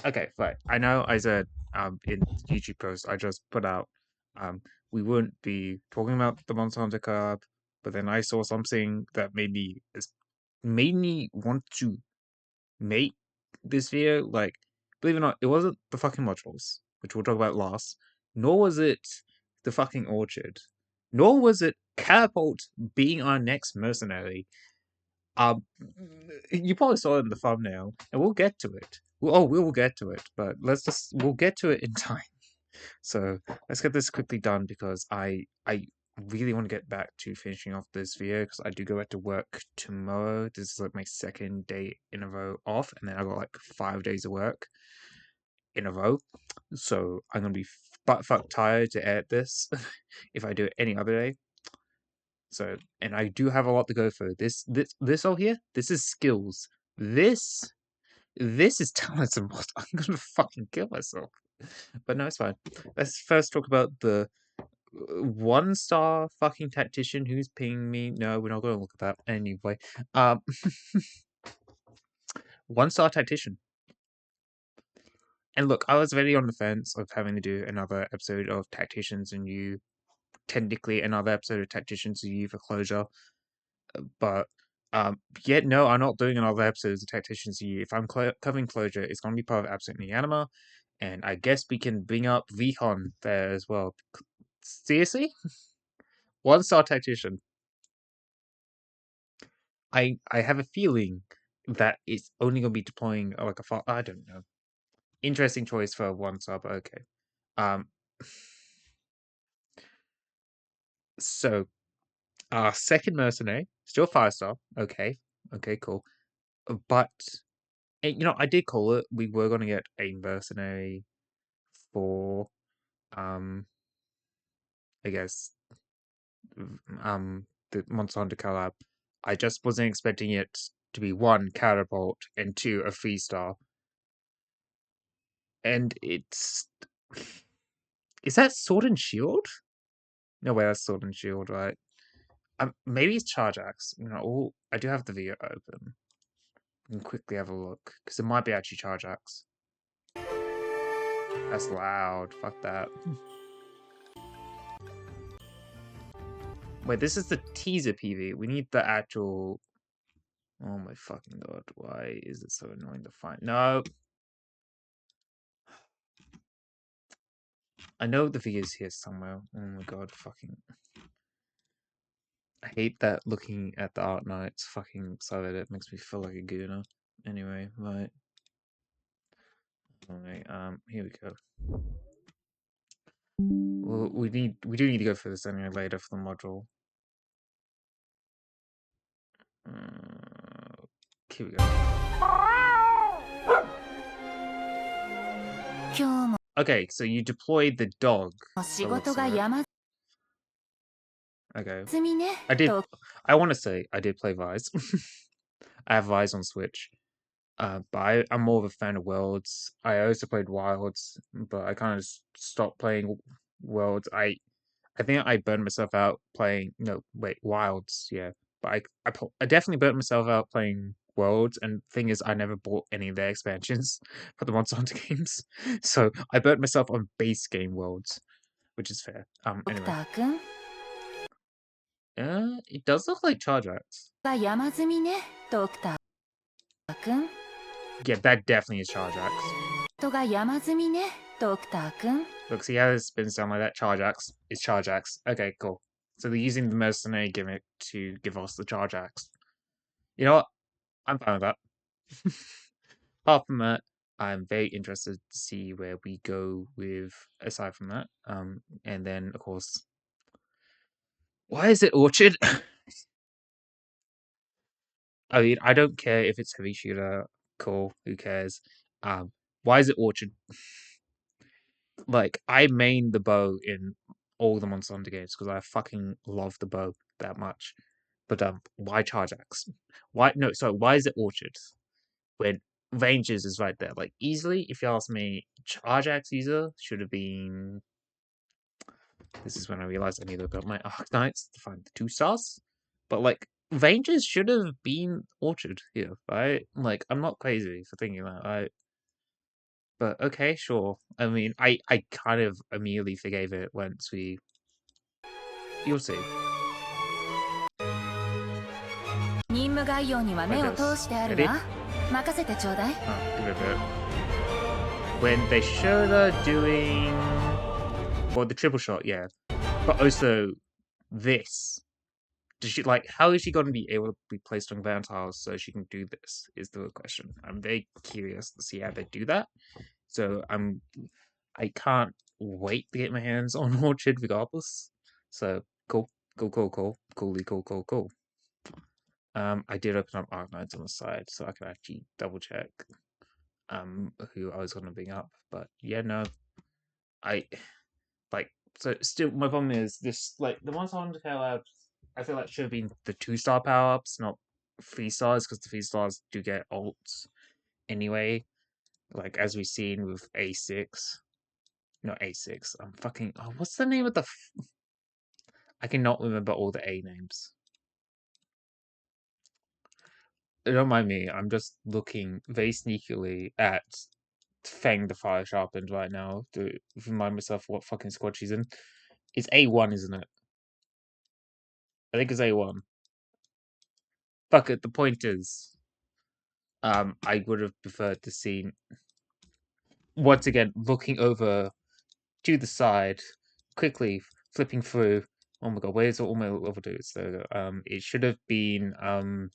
Okay, right. I know I said in YouTube post I just put out um we wouldn't be talking about the Monster Hunter Collab, but then I saw something that made me want to make this video. Like, believe it or not, it wasn't the fucking modules, which we'll talk about last, nor was it the fucking orchard, nor was it Catapult being our next mercenary. Um, you probably saw it in the thumbnail, and we'll get to it. We will get to it, but we'll get to it in time. So let's get this quickly done because I really want to get back to finishing off this video because I do go back to work tomorrow. This is like my second day in a row off, and then I got like 5 days of work in a row. So I'm gonna be butt fuck tired to edit this if I do it any other day. So, and I do have a lot to go through. This all here, this is skills. This this is talents and what I'm gonna fucking kill myself. But no, it's fine. Let's first talk about the 1-star fucking tactician who's pinging me. No, we're not gonna look at that anyway. Um, 1-star tactician. And look, I was very on the fence of having to do another episode of Tacticians and You, technically another episode of Tacticians and You for closure. But yeah, no, I'm not doing another episode of Tacticians and You. If I'm covering closure, it's gonna be part of Absolutely Anima, and I guess we can bring up Recon there as well. Seriously, 1-star tactician. I have a feeling that it's only gonna be deploying like a far. I don't know. Interesting choice for 1-star, but okay. Um. So, our second mercenary, still 5-star. Okay, okay, cool. But I did call it. We were gonna get a mercenary for I guess the Monster Hunter collab. I just wasn't expecting it to be 1 catapult and 2 a 3-star. And it's is that Sword and Shield? No way, that's Sword and Shield, right? Maybe it's Charge Axe. I do have the video open. I can quickly have a look because it might be actually Charge Axe. That's loud. Fuck that. Wait, this is the teaser PV. We need the actual. Oh my fucking god! Why is it so annoying to find? No. I know the video's here somewhere. Oh my god, fucking. I hate that looking at the art nights fucking side it makes me feel like a gooner. Anyway, right. Alright, here we go. Well, we do need to go for this anyway later for the module. Here we go. Okay, so you deployed the dog. Okay. I want to say I did play Rise. I have Rise on Switch. But I'm more of a fan of Worlds. I also played Wilds, but I kind of stopped playing Worlds. I think I burned myself out playing. No, wait, Wilds. Yeah, but I definitely burnt myself out playing Worlds. And thing is, I never bought any of their expansions for the Monster Hunter games, so I burnt myself on base game Worlds, which is fair. Anyway, it does look like Charge Axe. Yeah, that definitely is Charge Axe. Look, see how this been sound like that? Charge Axe is Charge Axe. Okay, cool. So they're using the mercenary gimmick to give us the Charge Axe. You know what? I'm fine with that. Apart from that, I'm very interested to see where we go with aside from that. And then of course, why is it Orchard? I mean, I don't care if it's heavy shooter. Cool, who cares? Why is it Orchard? Like, I main the bow in all the Monster Hunter games because I fucking love the bow that much. But why Charge Axe? Why no? Sorry, why is it Orchard when Rangers is right there? Like easily, if you ask me, Charge Axe user should have been. This is when I realized I need to look up my Arknights to find the 2 stars. But like Rangers should have been Orchard here, right? Like I'm not crazy for thinking that. But okay, sure. I mean, I kind of immediately forgave it once we. You'll see. 任務概要には Like 目を this. 通してある Ready? わ。任せてちょうだい。Oh, give it a bit. When they showed her doing. Well, the triple shot, yeah. But also, this. Does she like? How is she going to be able to be placed on Vantiles so she can do this? Is the real question. I'm very curious to see how they do that. So I can't wait to get my hands on Orchid regardless. So cool, cool. I did open up Arknights on the side so I could actually double check who I was going to bring up. But yeah, no, I like so still my problem is this like the ones on the collab. I feel like should have been the 2-star power ups, not 3 stars, because the 3 stars do get ults anyway. Like as we've seen with A6, not A6. I'm fucking. Oh, what's the name of the? I cannot remember all the A names. Don't mind me. I'm just looking very sneakily at Fang the Fire Sharpened right now to remind myself what fucking squad she's in. It's A1, isn't it? I think it's A1. Fuck it. The point is, I would have preferred to see once again looking over to the side, quickly flipping through. Oh my god, where's all my overdues? So it should have been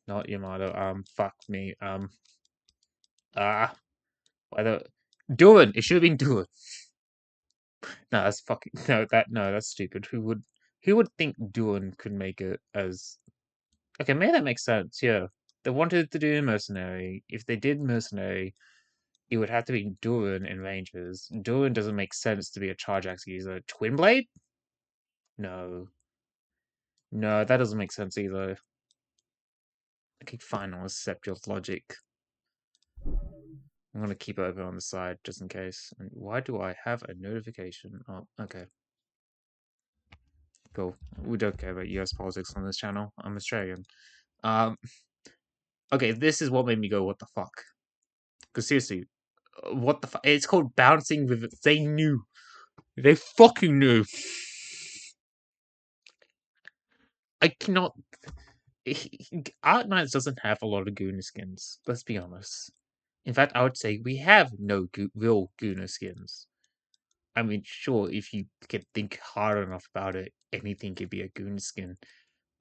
not Yamato. Fuck me. Ah, whether Duan. It should have been Duan. No, that's fucking no. That's stupid. Who would think Duan could make it as? Okay, maybe that makes sense. Yeah, they wanted to do mercenary. If they did mercenary, it would have to be Duan in Rangers. Duan doesn't make sense to be a charge axe user. Twin Blade? No. No, that doesn't make sense either. Okay, fine, I'll accept your logic. I'm gonna keep it open on the side just in case. And why do I have a notification? Oh, okay. Cool. We don't care about US politics on this channel. I'm Australian. Um, okay, this is what made me go, what the fuck? Because seriously, what the fuck? It's called bouncing with. They knew. They fucking knew. I cannot. Art Knights doesn't have a lot of Guna skins. Let's be honest. In fact, I would say we have no real Guna skins. I mean, sure, if you can think hard enough about it, anything could be a Guna skin.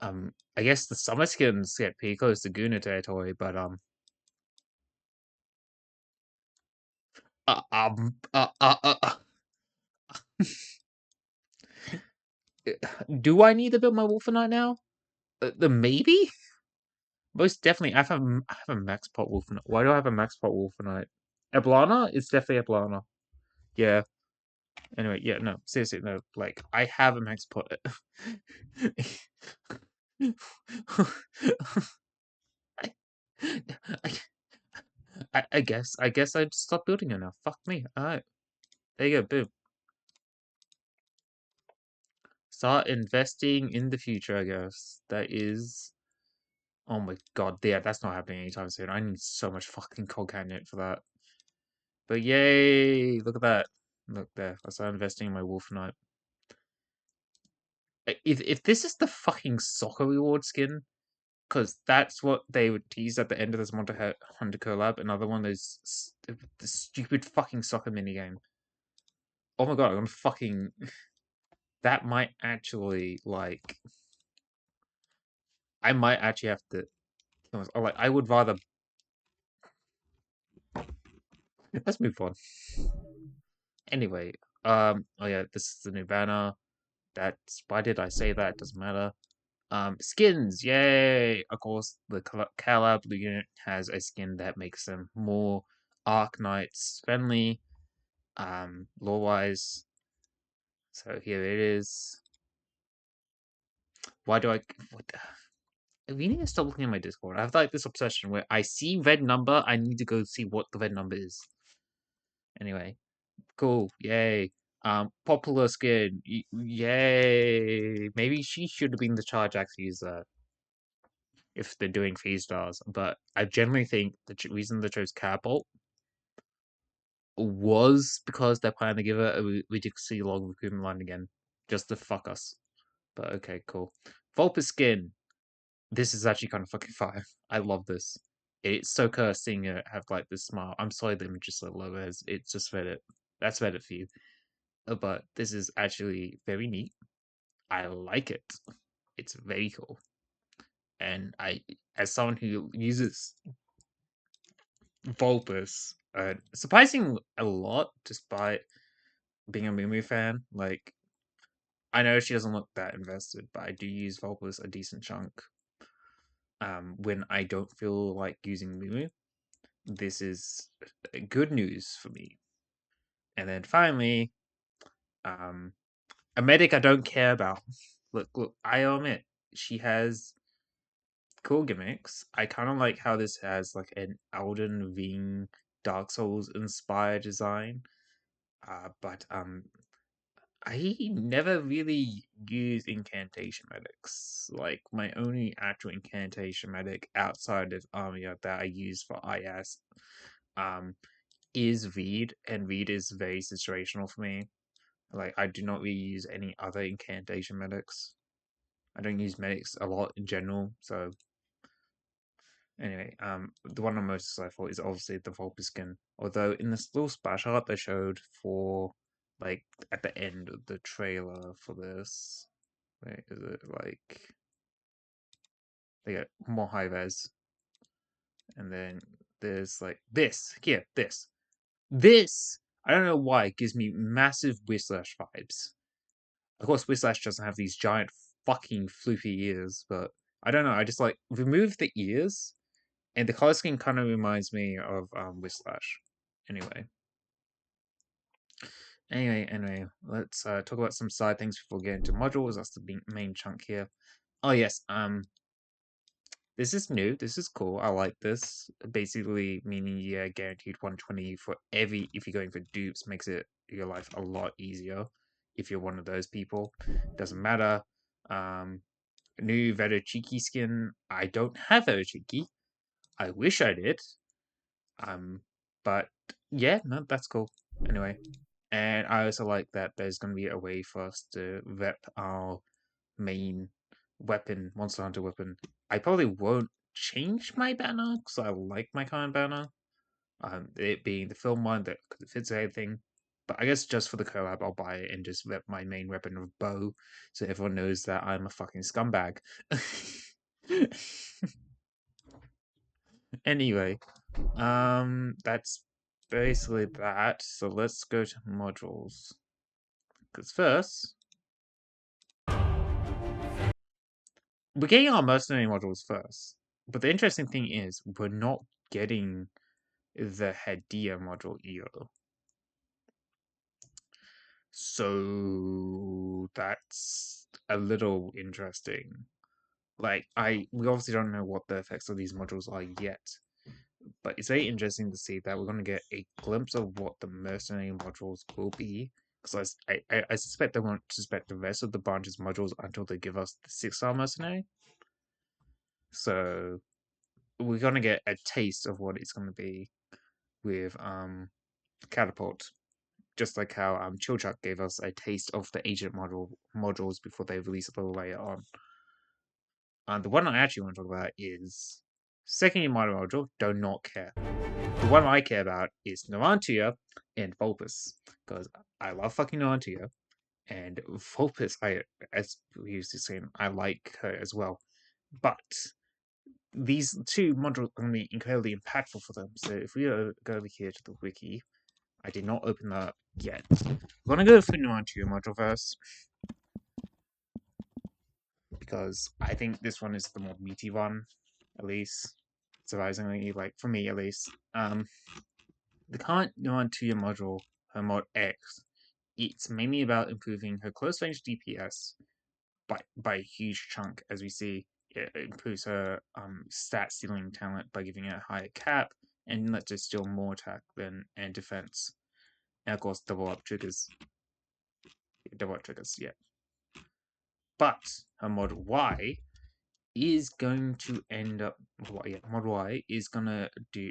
I guess the summer skins get pretty close to Guna territory, but uh, um, uh, uh, uh, uh. do I need to build my Wulfnite now? The maybe. Most definitely, I have a max pot Wulfnite. Why do I have a max pot Wulfnite? Eblana? It's definitely Eblana. Yeah. Anyway, yeah, no, seriously, no. Like, I have a max pot. I, I guess I'd stop building it now. Fuck me. Alright. There you go, boom. Start investing in the future, I guess. That is. Oh my god, yeah, that's not happening anytime soon. I need so much fucking cold canyon for that. But yay! Look at that. Look there. I start investing in my Wulfnite. If this is the fucking soccer reward skin, because that's what they would tease at the end of this Monster Hunter collab. Another one is the stupid fucking soccer minigame. Oh my god, I'm fucking. That might actually like. I might actually have to. Like, I would rather. Let's move on. Anyway, oh yeah, this is the new banner. That's why did I say that? Doesn't matter. Skins, yay! Of course, the collab unit has a skin that makes them more Arc Knights friendly, lore wise. So here it is. Why do I? What we need to stop looking at my Discord. I have like this obsession where I see red number, I need to go see what the red number is. Anyway, cool, yay. Popular skin, yay. Maybe she should have been the charge axe user if they're doing 3 stars. But I generally think the reason they chose Catapult was because they're planning to give her a ridiculously long recruitment line again, just to fuck us. But okay, cool. Vulpus skin. This is actually kind of fucking fire. I love this. It's so cursed seeing her have like this smile. I'm sorry the image is so low as it's just Reddit. That's Reddit for you. But this is actually very neat. I like it. It's very cool. And as someone who uses Vulpus, surprising a lot, despite being a Moo fan. Like, I know she doesn't look that invested, but I do use Vulpus a decent chunk. When I don't feel like using Moo, this is good news for me. And then finally, a medic I don't care about. Look, I admit she has cool gimmicks. I kind of like how this has like an Elden Ring Dark Souls inspired design. But I never really use incantation medics. Like my only actual incantation medic outside of Armia that I use for IS um is Reed, and Reed is very situational for me. Like I do not really use any other incantation medics. I don't use medics a lot in general, so anyway, the one I'm most excited for is obviously the Vulpeskin. Although in this little splash art they showed for like at the end of the trailer for this, wait, is it like they get more high res, and then there's like this here, this. I don't know why it gives me massive Whiplash vibes. Of course, Whiplash doesn't have these giant fucking floopy ears, but I don't know. I just like remove the ears and the color scheme kind of reminds me of Whiplash. Anyway, let's talk about some side things before we get into modules. That's the main chunk here. Oh yes, this is new. This is cool. I like this. Basically, meaning yeah, guaranteed 120 for every if you're going for dupes makes it your life a lot easier. If you're one of those people, doesn't matter. New Cheeky skin. I don't have Cheeky. I wish I did. But yeah, no, that's cool. Anyway, and I also like that there's going to be a way for us to rep our main weapon, Monster Hunter weapon. I probably won't change my banner because I like my current banner. It being the film one that because it fits everything. But I guess just for the collab, I'll buy it and just rep my main weapon of bow, so everyone knows that I'm a fucking scumbag. Anyway, that's basically that. So let's go to modules. Because first, we're getting our mercenary modules first. But the interesting thing is, we're not getting the Hadia module either. So that's a little interesting. Like, we obviously don't know what the effects of these modules are yet. But it's very interesting to see that we're going to get a glimpse of what the mercenary modules will be. Because I suspect they won't suspect the rest of the branches modules until they give us the 6-star mercenary. So we're going to get a taste of what it's going to be with Catapult. Just like how Chilchuck gave us a taste of the agent modules before they release a little later on. The one I actually want to talk about is second year module, do not care. The one I care about is Narantia and Vulpus, because I love fucking Narantia, and Vulpus, as we used to say, I like her as well. But these two modules are going to be incredibly impactful for them. So if we go over here to the wiki, I did not open that up yet. I'm going to go through Narantia module first, because I think this one is the more meaty one, at least surprisingly, like for me at least. The current Nuantia module, her mod X, it's mainly about improving her close range DPS by a huge chunk, as we see. It improves her stat stealing talent by giving her a higher cap and lets her steal more attack and defense. And of course, double up triggers. Yeah. But her mod Y is going to end up. Mod Y is gonna do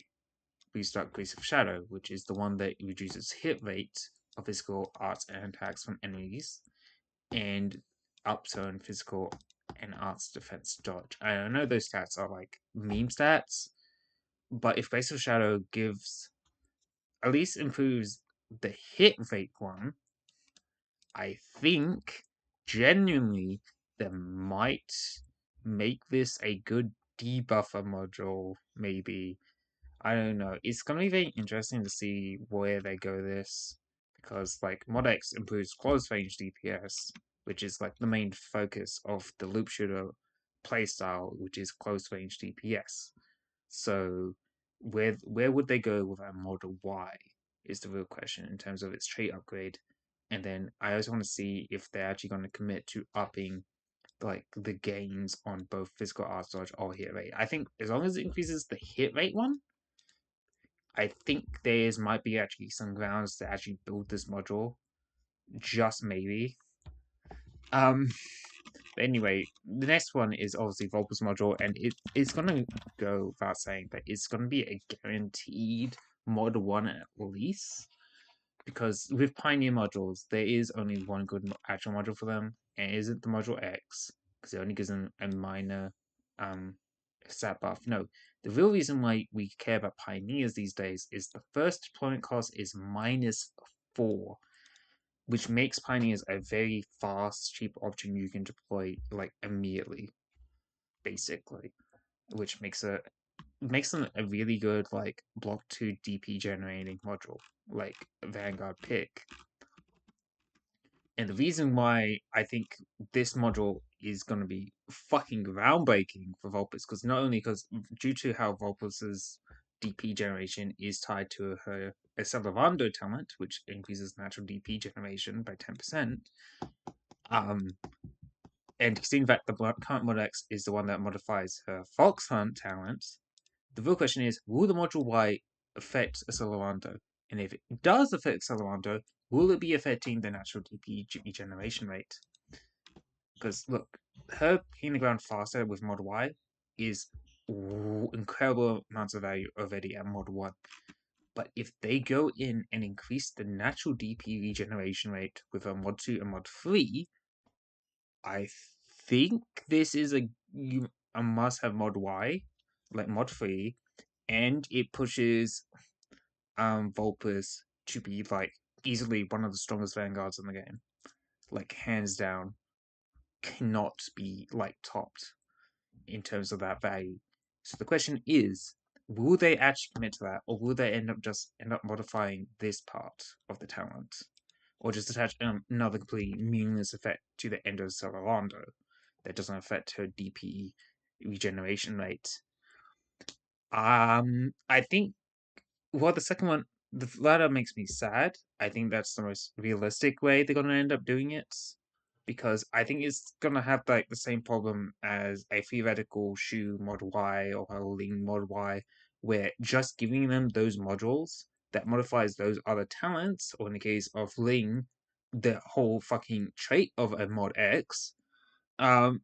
restart Grace of Shadow, which is the one that reduces hit rate of physical arts and attacks from enemies, and upturn physical and arts defense dodge. I know those stats are like meme stats, but if Grace of Shadow gives at least improves the hit rate one, I think genuinely that might make this a good debuffer module, maybe. I don't know. It's gonna be very interesting to see where they go this. Because like Mod X improves close range DPS, which is like the main focus of the loop shooter playstyle, which is close range DPS. So where would they go with that Model Y is the real question in terms of its trait upgrade. And then I also want to see if they're actually going to commit to upping like the gains on both physical art dodge or hit rate. I think as long as it increases the hit rate one, I think there's might be actually some grounds to actually build this module. Just maybe. Anyway, the next one is obviously Volpus module, and it's gonna go without saying that it's gonna be a guaranteed mod 1 at least. Because with Pioneer modules, there is only one good actual module for them, and it isn't the module X, because it only gives them a minor stat buff. No, the real reason why we care about Pioneers these days is the first deployment cost is -4, which makes Pioneers a very fast, cheap option you can deploy like immediately, basically, which makes them a really good like block 2 DP generating module, like Vanguard pick. And the reason why I think this module is going to be fucking groundbreaking for Vulpes, because not only because due to how Vulpes's DP generation is tied to her Accelerando talent, which increases natural DP generation by 10%, and seeing that the current Mod X is the one that modifies her Fox Hunt talent, the real question is, will the module Y affect Accelerando? And if it does affect Accelerando, will it be affecting the natural DP regeneration rate? Because look, her hitting the ground faster with Mod Y is incredible amounts of value already at Mod 1. But if they go in and increase the natural DP regeneration rate with a Mod 2 and Mod 3, I think this is a must have Mod Y, like Mod 3, and it pushes Vulpes to be like easily one of the strongest vanguards in the game. Like hands down, cannot be like topped in terms of that value. So the question is, will they actually commit to that, or will they end up modifying this part of the talent, or just attach another completely meaningless effect to the end of Celerando that doesn't affect her DP regeneration rate? I think the second one, the latter makes me sad. I think that's the most realistic way they're gonna end up doing it, because I think it's gonna have like the same problem as a theoretical Shu Mod Y or a Ling Mod Y, where just giving them those modules that modifies those other talents, or in the case of Ling, the whole fucking trait of a Mod X, um,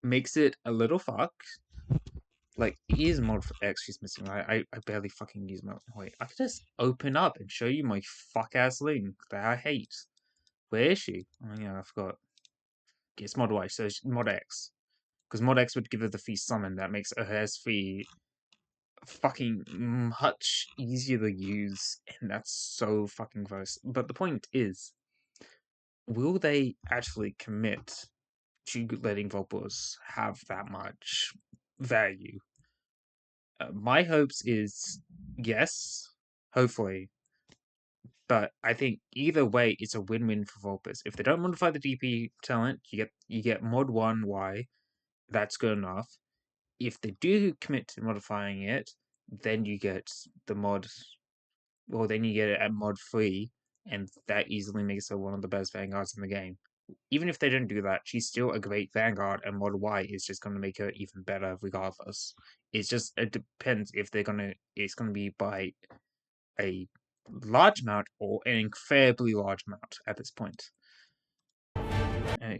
makes it a little fucked. Like, is Mod X she's missing, right? I barely fucking use Mod. Wait, I could just open up and show you my fuck ass link that I hate. Where is she? Oh, yeah, I forgot. Okay, it's Mod Y, so it's Mod X. Because Mod X would give her the Feast Summon that makes her SV fucking much easier to use, and that's so fucking gross. But the point is, will they actually commit to letting Vulpus have that much value? My hopes is yes, hopefully. But I think either way, it's a win-win for Vulpes. If they don't modify the DP talent, you get Mod 1 Y. That's good enough. If they do commit to modifying it, then you get the mod. Well, then you get it at Mod 3, and that easily makes her one of the best vanguards in the game. Even if they don't do that, she's still a great vanguard, and Mod Y is just going to make her even better regardless. It depends if it's gonna be by a large amount or an incredibly large amount at this point. Uh,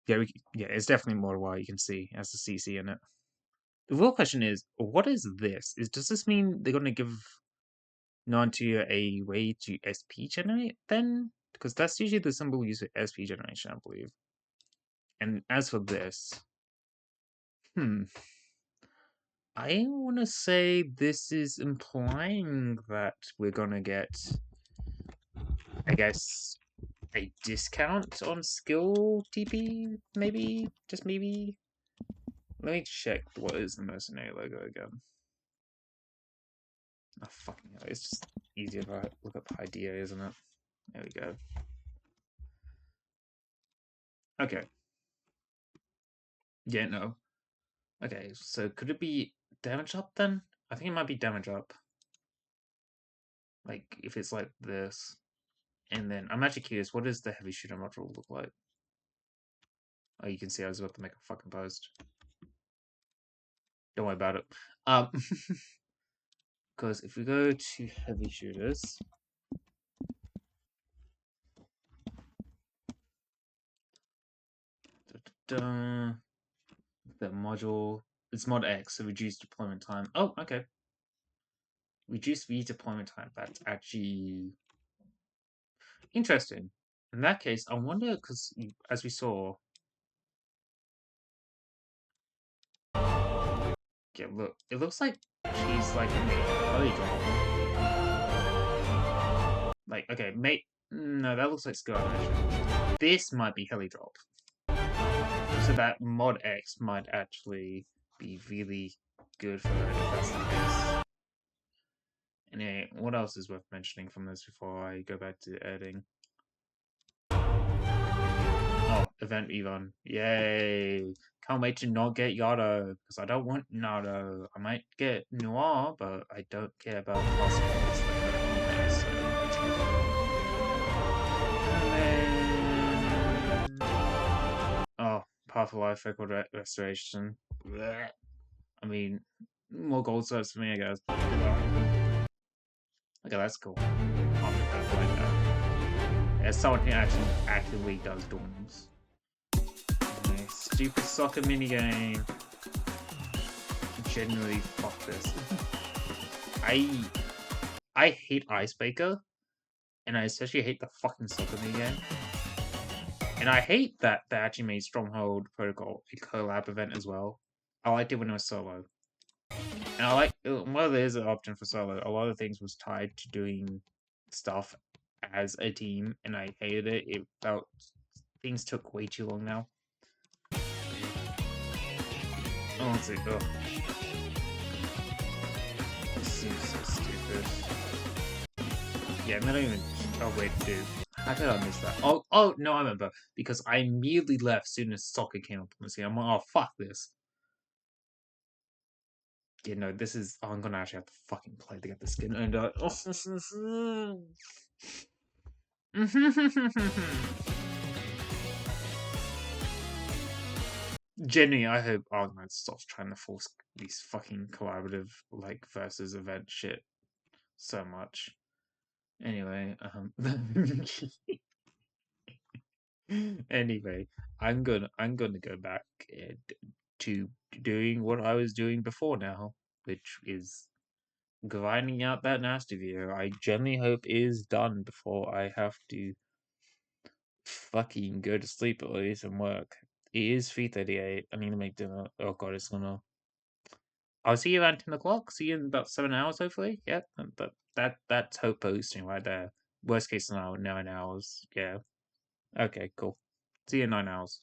yeah, it's definitely Mod Y. You can see as the CC in it. The real question is, what is this? Does this mean they're gonna give non-tier a way to SP generate then? Because that's usually the symbol used for SP generation, I believe. And as for this, I want to say this is implying that we're gonna get, I guess, a discount on skill TP, maybe? Just maybe? Let me check what is the mercenary logo again. Oh, fucking hell. It's just easier if I look up idea, isn't it? There we go. Okay. Yeah, no. Okay, so could it be damage up then? I think it might be damage up. Like, if it's like this. And then, I'm actually curious, what does the heavy shooter module look like? Oh, you can see I was about to make a fucking post. Don't worry about it. Because if we go to heavy shooters, the module, it's mod X, so reduced deployment time. Oh, okay. Reduced redeployment time. That's actually interesting. In that case, I wonder, because as we saw, yeah, look, it looks like she's like a belly drop. Like, okay, mate, no, that looks like skirmish. This might be heli drop. So that mod X might actually be really good for her if that's the case. Anyway, what else is worth mentioning from this before I go back to editing? Oh, event rerun. Yay! Can't wait to not get Yado, because I don't want Naruto. I might get Noir, but I don't care about possibilities anyway, so. And then... Oh, Path of Life Record Restoration. Blech. I mean, more gold stars for me, I guess. Okay, that's cool. I'll make that like that. As someone who actually actively does dorms. Okay, stupid soccer minigame. Genuinely, fuck this. I hate Icebreaker, and I especially hate the fucking soccer minigame. And I hate that they actually made Stronghold Protocol a collab event as well. I liked it when it was solo. And I like, well, there's an option for solo. A lot of things was tied to doing stuff as a team, and I hated it. It felt things took way too long now. Oh, let's see. Ugh. This seems so stupid. Yeah, not even. Oh wait, dude. How did I miss that? Oh no, I remember because I immediately left as soon as soccer came up on the scene. I'm like, oh fuck this. Yeah, no, this is. Oh, I'm gonna actually have to fucking play to get the skin. And Jenny, I hope Argonite stops trying to force these fucking collaborative like versus event shit so much. Anyway, anyway, I'm gonna go back to doing what I was doing before now, which is grinding out that nasty video. I generally hope is done before I have to fucking go to sleep at least and work. It is 3:38. I need to make dinner. Oh god, it's gonna. I'll see you around 10 o'clock. See you in about 7 hours, hopefully. Yeah, that's hope posting right there. Worst case scenario, 9 hours. Yeah. Okay, cool. See you in 9 hours.